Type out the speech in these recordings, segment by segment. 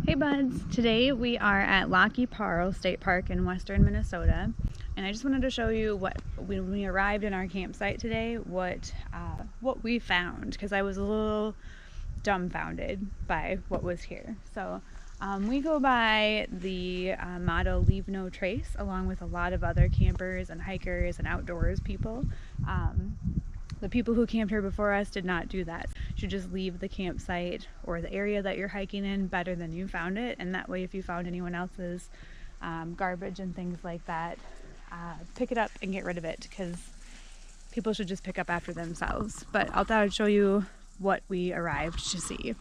Hey buds! Today we are at Lac qui Parle State Park in western Minnesota, and I just wanted to show you when we arrived in our campsite today, what we found, because I was a little dumbfounded by what was here. So we go by the motto "Leave no trace," along with a lot of other campers and hikers and outdoors people. The people who camped here before us did not do that. You should just leave the campsite or the area that you're hiking in better than you found it, and that way if you found anyone else's garbage and things like that, pick it up and get rid of it, because people should just pick up after themselves. But I thought I'd show you what we arrived to see.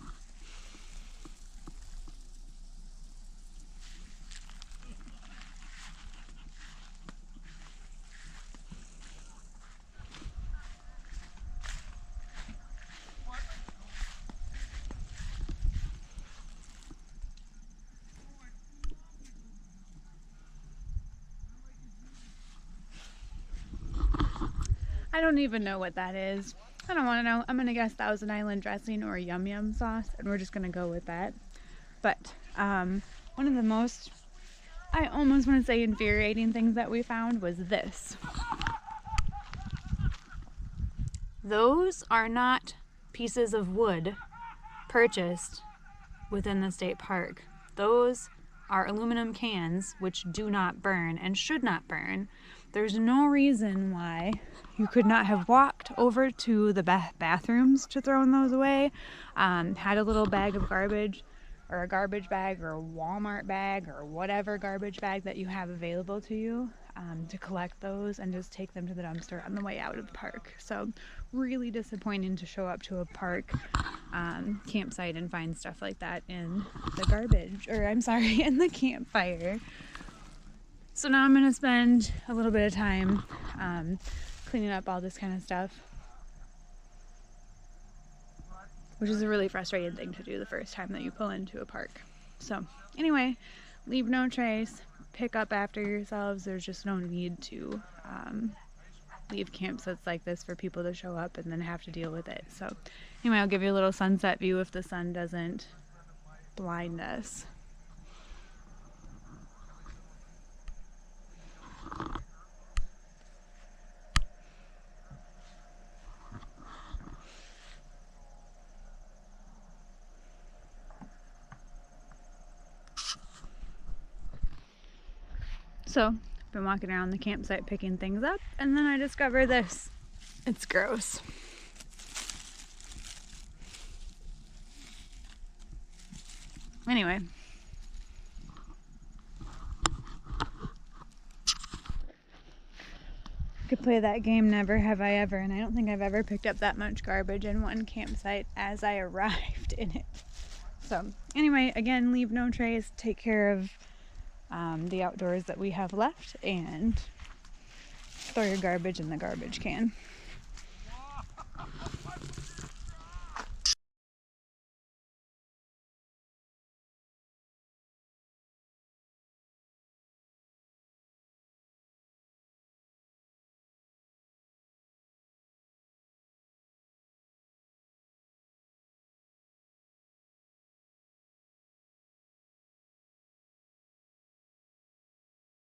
I don't even know what that is. I don't want to know. I'm going to guess Thousand Island dressing or yum yum sauce, and we're just going to go with that. But one of the most, I almost want to say infuriating things that we found was this. Those are not pieces of wood purchased within the state park. Those are aluminum cans which do not burn and should not burn. There's no reason why you could not have walked over to the bathrooms to throw those away, had a little bag of garbage or a garbage bag or a Walmart bag or whatever garbage bag that you have available to you, to collect those and just take them to the dumpster on the way out of the park. So really disappointing to show up to a park campsite and find stuff like that in the garbage, or I'm sorry, in the campfire. So now I'm going to spend a little bit of time cleaning up all this kind of stuff, which is a really frustrating thing to do the first time that you pull into a park. So anyway, leave no trace, pick up after yourselves. There's just no need to leave campsites like this for people to show up and then have to deal with it. So anyway, I'll give you a little sunset view if the sun doesn't blind us. So I've been walking around the campsite picking things up, and then I discover this. It's gross. Anyway, could play that game Never Have I Ever, and I don't think I've ever picked up that much garbage in one campsite as I arrived in it. So anyway, again, leave no trace, take care of the outdoors that we have left, and throw your garbage in the garbage can.